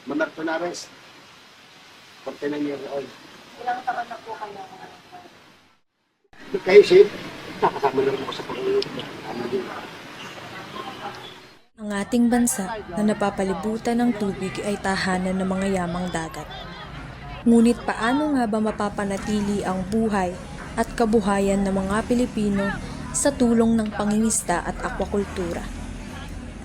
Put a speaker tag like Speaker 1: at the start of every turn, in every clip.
Speaker 1: Manartonares, 49 years old.
Speaker 2: Ilang taon na po kayo?
Speaker 1: Kayo, Sid, nakasama na rin ako sa pag-uwi.
Speaker 3: Ang ating bansa na napapalibutan ng tubig ay tahanan ng mga yamang dagat. Ngunit paano nga ba mapapanatili ang buhay at kabuhayan ng mga Pilipino sa tulong ng pangingisda at akwakultura?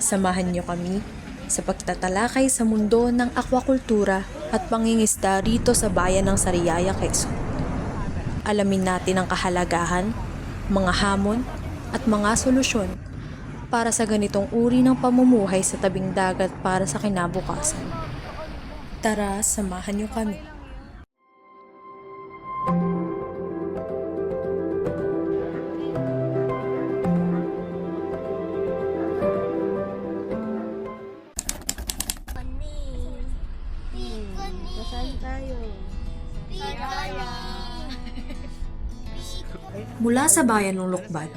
Speaker 3: Samahan niyo kami sa pagtatalakay sa mundo ng akwakultura at pangingisda rito sa bayan ng Sariaya, Quezon. Alamin natin ang kahalagahan, mga hamon at mga solusyon para sa ganitong uri ng pamumuhay sa tabing dagat para sa kinabukasan. Tara, samahan niyo kami.
Speaker 2: Saan tayo?
Speaker 3: Mula sa bayan ng Lukban,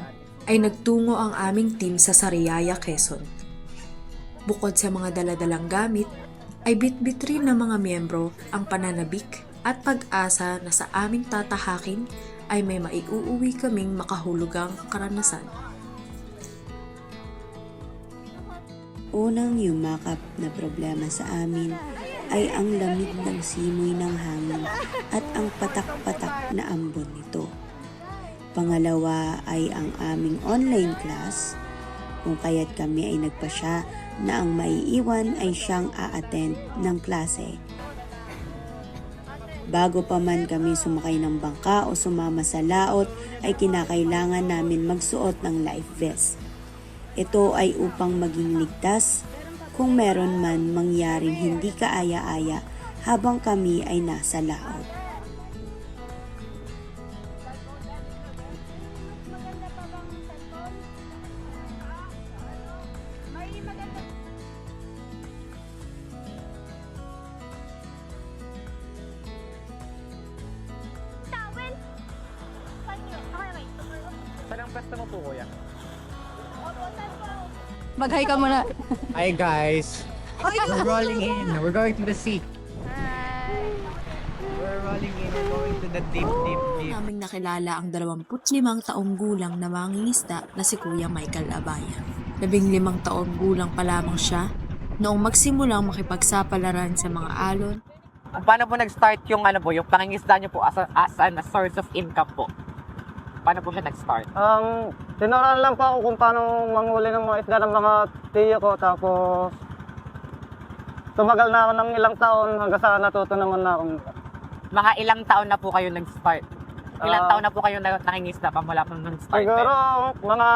Speaker 3: ay nagtungo ang aming team sa Sariaya, Quezon. Bukod sa mga daladalang gamit, ay bitbit rin ng mga miyembro ang pananabik at pag-asa na sa aming tatahakin ay may maiuuwi kaming makahulugang karanasan.
Speaker 4: Unang yumakap na problema sa amin ay ang lamig ng simoy ng hangin at ang patak-patak na ambon nito. Pangalawa ay ang aming online class, kung kaya't kami ay nagpasya na ang maiiwan ay siyang a-attend ng klase. Bago pa man kami sumakay ng bangka o sumama sa laot ay kinakailangan namin magsuot ng life vest. Ito ay upang maging ligtas kung meron man mangyaring hindi kaaya-aya habang kami ay nasa laot.
Speaker 5: Saan ang pwesto mo po, kuya?
Speaker 2: Mag-hi ka muna.
Speaker 5: Hi guys! We're rolling in. We're going to the sea. We're rolling in. We're going to the deep, deep, deep.
Speaker 3: Naming nakilala ang 25 taong gulang na mangingisda na si Kuya Michael Abaya. 15 taong gulang pa lamang siya noong magsimulang makipagsapalaran sa mga alon.
Speaker 5: Paano po nag-start yung yung pangingisda niyo po as a source of income po? Paano po siya nag-start?
Speaker 6: Tinuruan lang po ako kung paano manghuli ng mga isda ng mga tiyo ko. Tapos, tumagal na ako ng ilang taon hanggang sa natuto naman na akong.
Speaker 5: Mga ilang taon na po kayo nag-start? Ilang taon na po kayo nangingisda pa mula po nag-start?
Speaker 6: Siguro, mga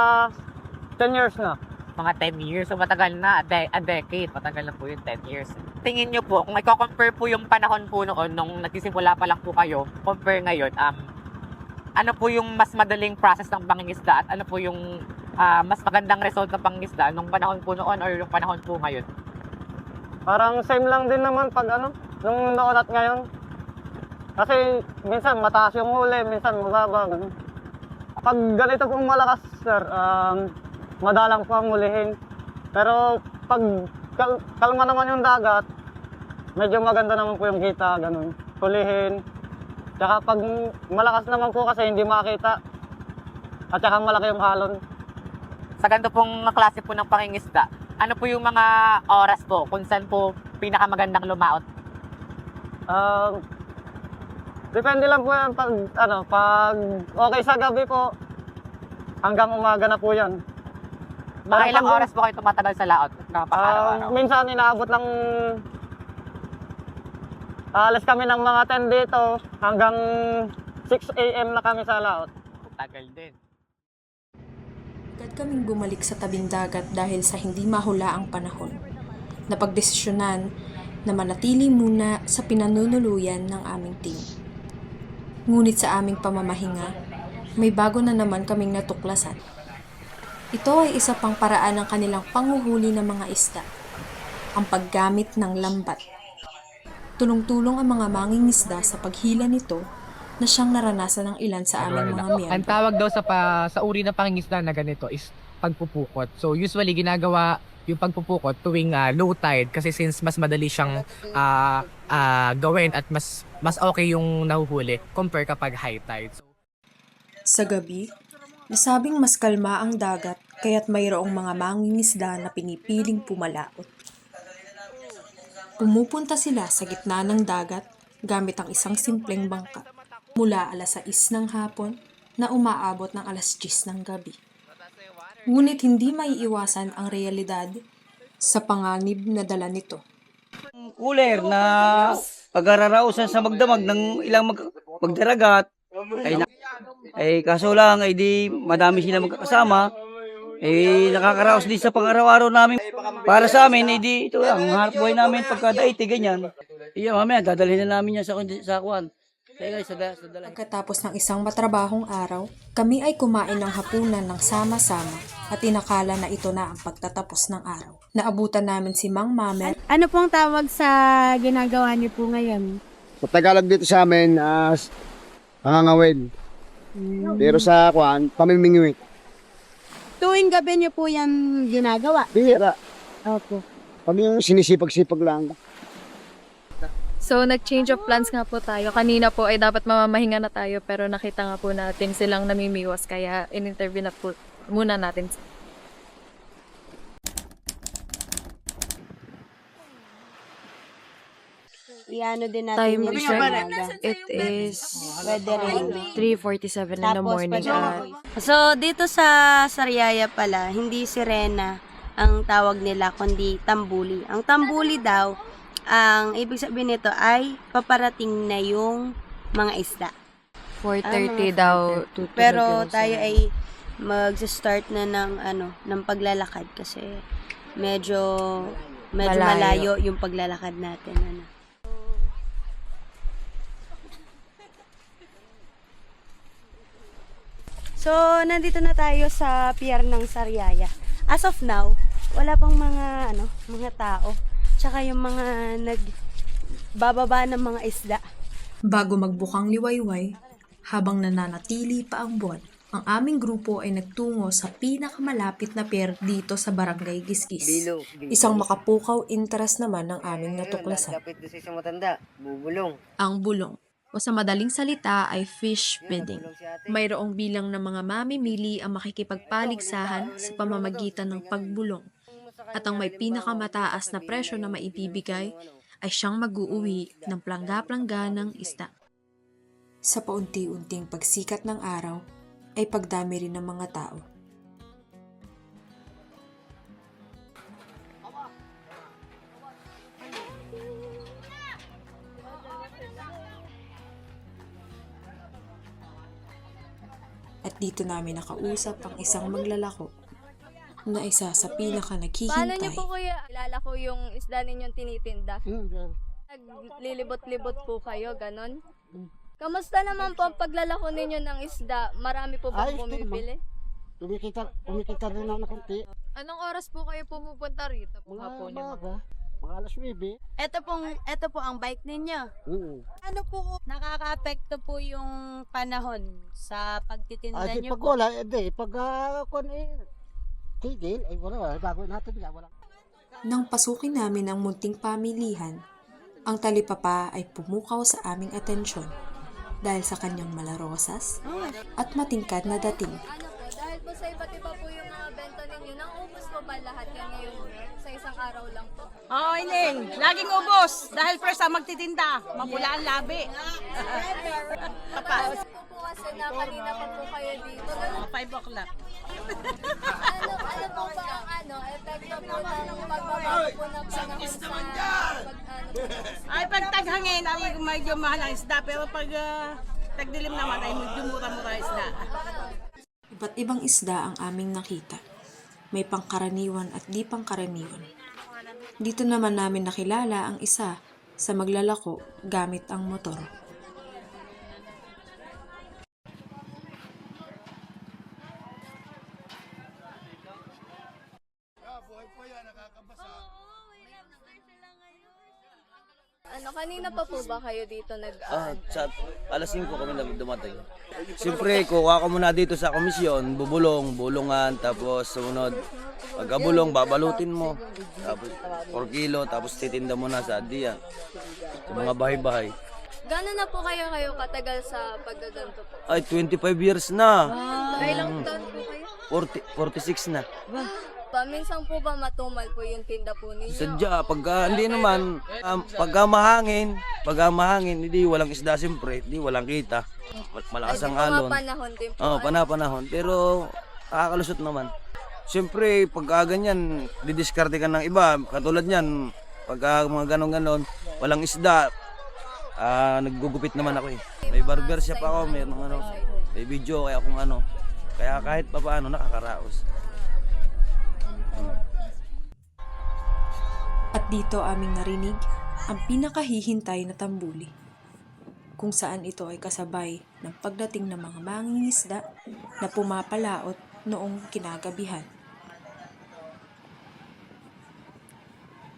Speaker 6: 10 years na.
Speaker 5: Mga 10 years. So matagal na, a decade. Matagal na po yung 10 years. Tingin niyo po, kung i-compare po yung panahon po noon, nung nagsisimula pa lang po kayo, compare ngayon, ano po yung mas madaling process ng pangingisda at ano po yung mas magandang result ng pangingisda nung panahon po noon or yung panahon po ngayon?
Speaker 6: Parang same lang din naman pag nung noon at ngayon. Kasi minsan mataas yung huli, minsan mababa. Ganun. Pag ganito pong malakas, sir, madalang po ang hulihin. Pero pag kalma naman yung dagat, medyo maganda naman po yung kita, ganun. Hulihin. Tsaka pag malakas naman po kasi hindi makita. At tsaka malaki yung halon.
Speaker 5: Sa ganito pong klase po ng pangingisda, ano po yung mga oras po kung saan po pinakamagandang lumaot?
Speaker 6: Depende lang po yan pag okay sa gabi po, hanggang umaga na po yan.
Speaker 5: Mga ilang oras po kayo tumatagal sa laot? Araw-araw?
Speaker 6: Minsan inaabot ng alas kami ng mga 10 dito hanggang 6 a.m. na kami sa laot.
Speaker 5: Tagal din.
Speaker 3: Agad kaming bumalik sa tabing dagat dahil sa hindi mahula ang panahon. Napagdesisyonan na manatili muna sa pinanunuluyan ng aming team. Ngunit sa aming pamamahinga, may bago na naman kaming natuklasan. Ito ay isa pang paraan ng kanilang panghuhuli ng mga isda, ang paggamit ng lambat. Tulong-tulong ang mga mangingisda sa paghila nito na siyang naranasan ng ilan sa aming mga miyembro.
Speaker 5: Ang tawag daw sa uri ng pangingisda na ganito is pagpupukot. So usually ginagawa yung pagpupukot tuwing low tide kasi since mas madali siyang gawin at mas okay yung nahuhuli compare kapag high tide.
Speaker 3: Sa gabi, nasabing mas kalma ang dagat kaya't mayroong mga mangingisda na pinipiling pumalaot. Pumupunta sila sa gitna ng dagat gamit ang isang simpleng bangka mula alas 6 ng hapon na umaabot ng alas 10 ng gabi. Ngunit hindi maiiwasan ang realidad sa panganib na dala nito.
Speaker 7: Cooler na pag-ararausan sa magdamag ng ilang magdaragat ay kaso lang ay di madami sila magkakasama ay nakakaraos din sa pang-araw-araw namin. Para sa amin ay di ito ang hanap buhay namin pagkadaiti ganyan. Iya mamaya dadalhin na namin yan sa kuwan.
Speaker 3: Pagkatapos ng isang matrabahong araw, kami ay kumain ng hapunan ng sama-sama at inakala na ito na ang pagtatapos ng araw. Naabutan namin si Mang Mamel.
Speaker 2: Ano pong tawag sa ginagawa niyo po ngayon?
Speaker 1: Sa Tagalog dito sa amin, pangangawin. Pero sa kuan, pamimingwit.
Speaker 2: Tuwing gabi niyo po yan ginagawa?
Speaker 1: Bihira.
Speaker 2: Opo.
Speaker 1: Pag yung sinisipag-sipag lang.
Speaker 8: So, nag-change of plans nga po tayo. Kanina po ay dapat mamamahinga na tayo pero nakita nga po natin silang namimiwas kaya in-interview na po muna natin.
Speaker 2: Iano din natin
Speaker 8: Time
Speaker 2: yung
Speaker 8: check,
Speaker 2: umaga.
Speaker 8: it is
Speaker 2: Weathering.
Speaker 8: 3:47 in the morning.
Speaker 2: So, dito sa Sariaya pala, hindi sirena ang tawag nila, kundi tambuli. Ang tambuli daw, ang ibig sabihin nito ay paparating na yung mga isda.
Speaker 8: 4:30 daw.
Speaker 2: Pero tayo ay mag-start na ng paglalakad kasi medyo malayo yung paglalakad natin. So, nandito na tayo sa pier ng Sariaya. As of now, wala pang mga tao. Tsaka yung mga nagbababa ng mga isda.
Speaker 3: Bago magbukang liwayway, habang nananatili pa ang buwan, ang aming grupo ay nagtungo sa pinakamalapit na pier dito sa Barangay Giskis. Isang makapukaw interest naman ng aming natuklasan.
Speaker 7: Lapit doon sa isang matanda, bubulong.
Speaker 3: Ang bulong, o sa madaling salita ay fish feeding. Mayroong bilang ng mga mamimili ang makikipagpaligsahan sa pamamagitan ng pagbulong. At ang may pinakamataas na presyo na maibibigay ay siyang mag-uuwi ng plangga-plangga ng isda. Sa paunti-unting pagsikat ng araw ay pagdami rin ng mga tao. At dito namin nakausap ang isang maglalako na isa sa pinaka
Speaker 8: Paano
Speaker 3: naghihintay.
Speaker 8: niyo po kuya kilala ko yung isda ninyong tinitinda? Naglilibot-libot po kayo, ganon? Kamusta naman po ang paglalako ninyo ng isda? Marami po ba bumibili?
Speaker 1: Kumikita rin ako na konti.
Speaker 8: Anong oras po kayo pumupunta rito?
Speaker 1: Mga alas 9.
Speaker 2: Ito po ang bike ninyo. Ano po nakaka-apekto po yung panahon sa pagtitinda niyo
Speaker 1: Pag
Speaker 2: po?
Speaker 1: wala, pag tigil, wala, bago natin wala.
Speaker 3: Nang pasukin namin ang munting pamilihan, ang talipapa ay pumukaw sa aming atensyon dahil sa kanyang malarosas at matingkad na dating.
Speaker 8: Dahil po sa iba't iba po yung mga benta ninyo, naubos po ba lahat yan ngayon sa isang araw lang po?
Speaker 9: Oo, Ining. Laging ubos. Dahil first ang magtitinda. Mapula ang labi.
Speaker 8: Tapos po kasi na kanina pa po kayo dito.
Speaker 9: 5 o'clock.
Speaker 8: Ano po ba ang epekto po ng pagbabago po ng panahon sa
Speaker 9: Ay, pag taghangin, ay medyo mahal ang isda. Pero pag tagdilim naman, ay medyo mura-mura ang isda.
Speaker 3: Iba't ibang isda ang aming nakita. May pangkaraniwan at di pangkaraniwan. Dito naman namin nakilala ang isa sa maglalako gamit ang motor.
Speaker 8: kanina pa po ba kayo dito
Speaker 7: Sa alas 5 kami dumating. Siyempre, kuha ko muna dito sa komisyon, bulungan, tapos sumunod Pagkabulong, babalutin mo. Tapos 4 kilo, tapos titinda mo na sa diyan. Sa mga bahay-bahay.
Speaker 8: Gano'n na po kayo katagal sa paggaganto po?
Speaker 7: Ay, 25 years na.
Speaker 8: Ilang taon po kayo?
Speaker 7: 46 na.
Speaker 8: Minsan po ba matumal po yung tinda po ninyo?
Speaker 7: Sadya, pagka hindi naman, pagka mahangin, hindi walang isda siyempre, hindi walang kita. Malakas ang alon.
Speaker 8: Panahon din po.
Speaker 7: Oo, panahon. Pero nakakalusot naman. Siyempre, pagka ganyan, didiskarte ka ng iba. Katulad niyan, pagka mga ganon-ganon, walang isda, naggugupit naman ako eh. May barber shop ako, may video kaya kung ano. Kaya kahit pa paano, nakakaraos.
Speaker 3: At dito aming narinig ang pinakahihintay na tambuli, kung saan ito ay kasabay ng pagdating ng mga mangingisda na pumapalaot noong kinagabihan.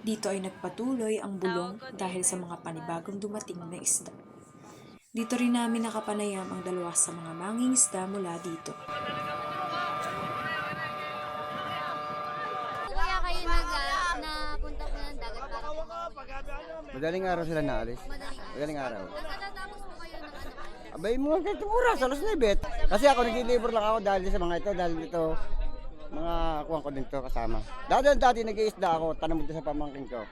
Speaker 3: Dito ay nagpatuloy ang bulong dahil sa mga panibagong dumating na isda. Dito rin namin nakapanayam ang dalawa sa mga mangingisda mula dito.
Speaker 8: Kaya kayo napunta po ng dagat para po.
Speaker 1: Madaling araw sila naalis. Madaling araw.
Speaker 8: Natatapos po kayo ng ano?
Speaker 1: Abay mo kahit oras, alas 9. Kasi ako nag-deliver lang ako dahil sa mga ito, mga kuwang ko din to kasama. Dati nag-iisda ako, tanong mo sa pamangkin ko.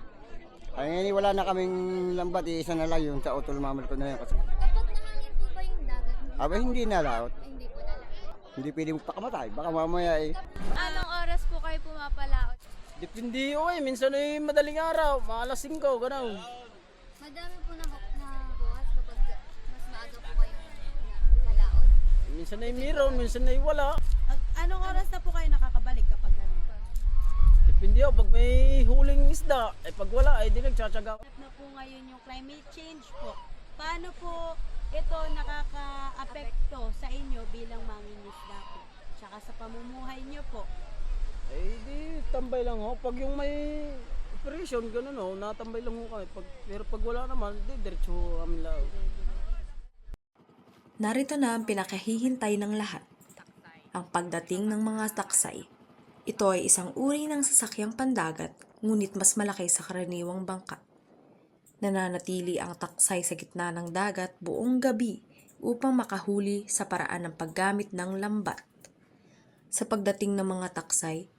Speaker 1: Ay wala na kaming lambat, isa na lang yun sa utol mamal ko na yun. Kasi,
Speaker 8: Kapag nahangin po ba yung dagat?
Speaker 1: abay hindi na laot.
Speaker 8: Hindi po nalaman.
Speaker 1: Hindi pwede magpakamatay, baka mamaya eh.
Speaker 8: Anong oras po kayo pumapalaot?
Speaker 6: Depende minsan ay madaling araw, mga alas 5, gano'n.
Speaker 8: Madami po na bukas kapag mas maaga po kayo palaot.
Speaker 6: Minsan ay meron, minsan ay wala.
Speaker 9: Anong oras na po kayo nakakabalik kapag gano'n?
Speaker 6: Depende pag may huling isda, ay pag wala ay di nagtsatsaga.
Speaker 2: Na po ngayon yung climate change po. Paano po ito nakaka-apekto sa inyo bilang mangingisda po? Tsaka sa pamumuhay nyo po.
Speaker 6: Eh di tambay lang ho. Pag yung may operation, gano'n ho, natambay lang ho kami. Pero pag wala naman, di diretso kami lang.
Speaker 3: Narito na ang pinakahihintay ng lahat, ang pagdating ng mga taksay. Ito ay isang uri ng sasakyang pandagat, ngunit mas malaki sa karaniwang bangka. Nananatili ang taksay sa gitna ng dagat buong gabi upang makahuli sa paraan ng paggamit ng lambat. Sa pagdating ng mga taksay,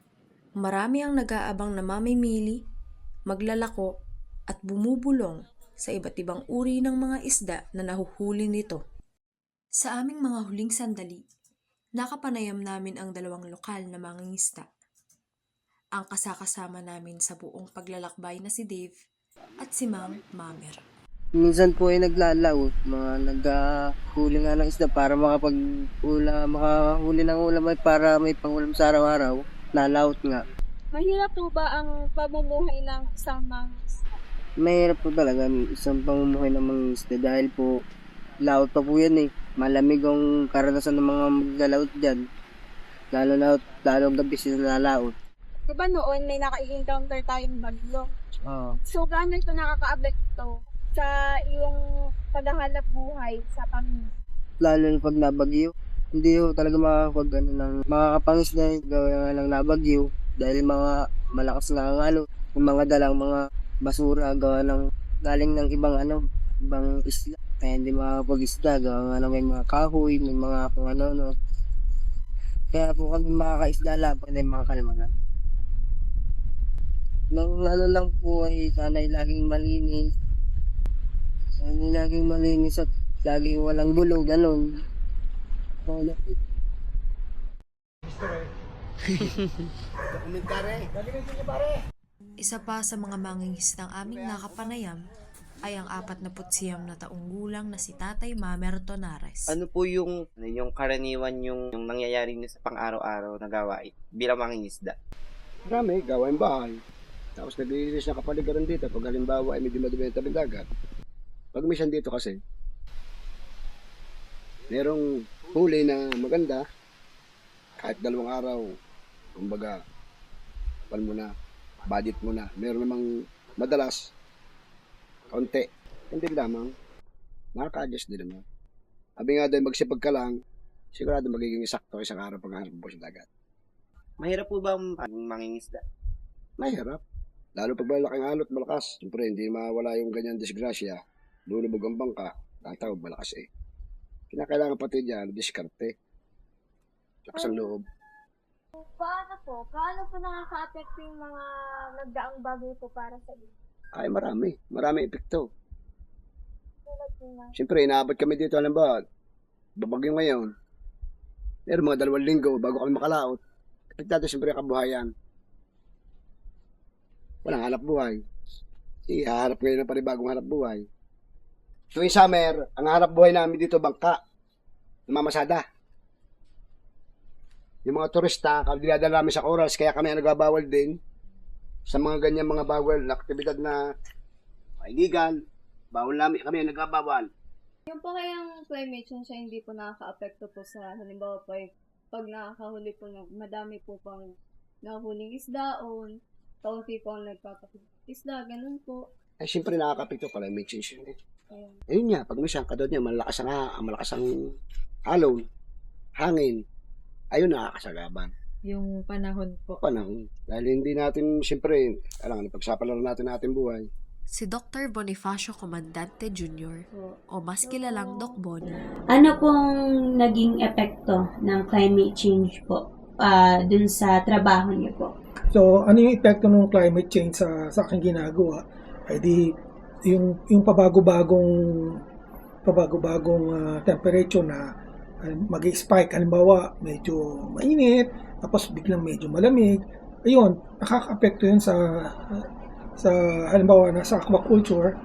Speaker 3: marami ang nag-aabang na mamimili, maglalako at bumubulong sa iba't ibang uri ng mga isda na nahuhuli nito. Sa aming mga huling sandali, nakapanayam namin ang dalawang lokal na mangingisda. Ang kasakasama namin sa buong paglalakbay na si Dave at si Mang Mamer.
Speaker 10: Minsan po ay naglalaot, mga naghahuli nga ng isda para makahuli ng ulam ay para may pangulam sa araw-araw, lalaot nga.
Speaker 8: Mahirap po ba ang pamumuhay ng isang mangingisda?
Speaker 10: Mahirap po talaga isang pamumuhay ng mga isda dahil po laot pa po yan eh. Malamig ang karanasan ng mga maglalaot dyan. Lalo gabi sila lalaot.
Speaker 8: Diba noon may naka-encounter tayong bagyo?
Speaker 10: Oo.
Speaker 8: So gaano ito nakaka-apekto sa iyong paghahanap buhay sa pamilya?
Speaker 10: Lalo na pag nabagyo. Hindi ho talaga makakapangisda gawa lang nabagyo dahil mga malakas na ang alon. Yung mga dalang mga basura gawa ng galing ng ibang isla. Kaya hindi makakapag-isda gawa ng may mga kahoy, may mga kung ano. Kaya po kami makakaisda laban ay mga kalmanan. Nang lang po ay sana'y laging malinis. Sana'y laging malinis at laging walang bulong, ganun.
Speaker 3: Isa pa sa mga mangingisdang aming nakapanayam ay ang 49 na taong gulang na si Tatay Mamer Tonares.
Speaker 11: Ano po yung karaniwan yung nangyayari niyo sa pang-araw-araw na gawain bilang mangingisda?
Speaker 1: Marami, gawain bahay. Tapos nag-iilis na kapaligiran dito. Pag halimbawa ay may dumadumi ng tabing dagat. Pag mission dito kasi, merong huli na maganda, kahit 2 araw, kumbaga, budget mo na. Meron namang madalas, kaunti. Hindi lamang, makaka-adjust din naman. Sabi nga doon, magsipag ka lang, sigurado magiging sakto isang araw pag-hanap mo sa dagat.
Speaker 11: Mahirap po ba ang mangingisda?
Speaker 12: Mahirap. Lalo pag malaking alot, malakas. Siyempre, hindi mawala yung ganyan disgrasya. Lulubog ang bangka, tatawag malakas eh. Kinakailangan pati dyan, diskarte. Lakas ang loob.
Speaker 8: Paano po nakaka-apekto yung mga nagdaang bagay po para sa inyo?
Speaker 12: Ay, marami. Marami epekto. Siyempre, inaabot kami dito, alam ba, babagyo ngayon. Pero mga 2 linggo bago kami makalaot. Apektado siyempre ang kabuhayan. Walang hanap buhay. Ihaharap ngayon ng panibagong hanap buhay. Tuwing summer, ang hanap buhay namin dito, bangka. Namamasada. Yung mga turista, dinadala namin sa corals, kaya kami ang nagbabawal din sa mga ganyan mga bawal na aktibidad na illegal. Bawal namin, kami ang nagbabawal.
Speaker 8: Yung po kayang climate change ay hindi po nakaka-apekto po sa halimbawa po pag nakakahuli po madami po pang nahuling isdaon, kaunti po ang nagpapakisda, ganun po.
Speaker 12: Ay, siyempre nakakapito pala, may change yun eh. Ayun nga, pag minsan kadod niya, malakas ang alon, hangin, ayun nakakasagaban.
Speaker 8: Yung panahon po.
Speaker 12: Panahon. Dahil hindi natin, siyempre, alam, pagsapalan natin buhay.
Speaker 3: Si Dr. Bonifacio Comandante Jr. o mas kilalang Doc Bon.
Speaker 2: Ano pong naging epekto ng climate change po dun sa trabaho niyo po?
Speaker 13: So, ano yung epekto ng climate change sa aking ginagawa? Ay di, yung pabagong temperature na mag-spike. Halimbawa, medyo mainit, tapos biglang medyo malamig. Ayun, nakaka-apekto yun sa halimbawa nasa aquaculture,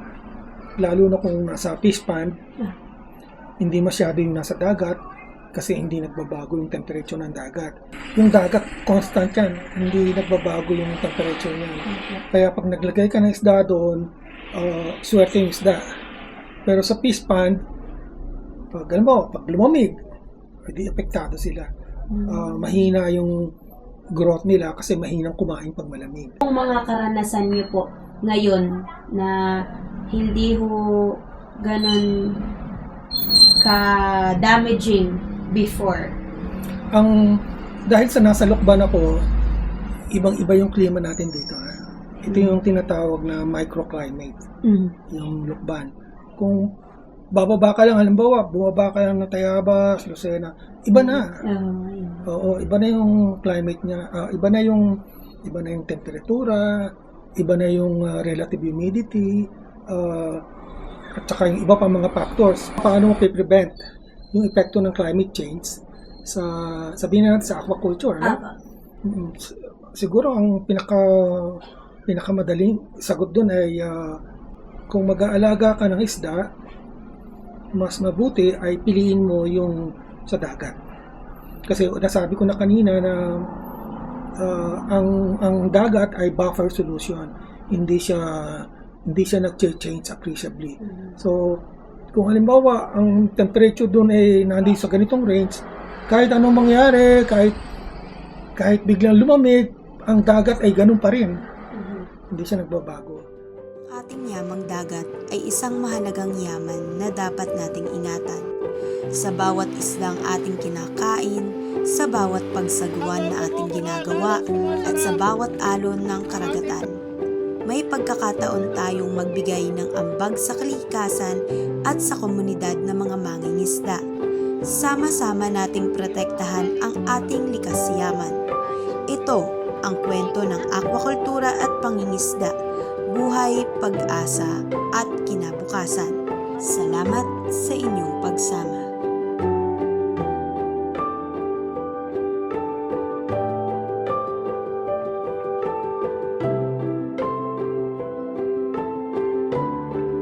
Speaker 13: lalo na kung nasa fish pond, hindi masyado yung nasa dagat kasi hindi nagbabago yung temperature ng dagat. Yung dagat, constant yan, hindi nagbabago yung temperature niya. Kaya pag naglagay ka ng isda doon, swerte yung isda. Pero sa fish pond, pag lumamig, hindi apektado sila. Mahina yung growth nila kasi mahinang kumain pag malamig.
Speaker 2: Yung mga karanasan niyo po ngayon na hindi ho ganun ka-damaging before?
Speaker 13: Dahil sa nasa Lukban ako, ibang-iba yung klima natin dito. Ito yung tinatawag na microclimate, yung Lukban. Kung bababa ka lang, halimbawa, bumaba ka lang ng Tayabas, Lucena, iba na. Oo, iba na yung climate niya, iba na yung temperatura, iba na yung relative humidity, at saka yung iba pa mga factors. Paano mo i-prevent yung epekto ng climate change sabihin natin sa aquaculture, no? Siguro ang pinakamadaling sagot doon ay kung mag-aalaga ka ng isda, mas mabuti ay piliin mo yung sa dagat. Kasi nasabi ko na kanina na ang dagat ay buffer solution. Hindi siya nag-change appreciably. So, kung halimbawa ang temperature doon ay nandito sa ganitong range, kahit anong mangyari, kahit biglang lumamig, ang dagat ay ganun pa rin. Hindi siya nagbabago.
Speaker 4: Ating yamang dagat ay isang mahalagang yaman na dapat nating ingatan. Sa bawat islang ating kinakain, sa bawat pagsagwan na ating ginagawa, at sa bawat alon ng karagatan. May pagkakataon tayong magbigay ng ambag sa kalikasan at sa komunidad ng mga mangingisda. Sama-sama nating protektahan ang ating likas yaman. Ito ang kwento ng aquakultura at pangingisda. Buhay, pag-asa at kinabukasan. Salamat sa inyong pagsama.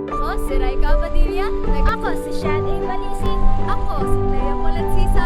Speaker 8: Ako si Raika Padilla. Ako si Shad A. Malising. Ako si Clea Polansisa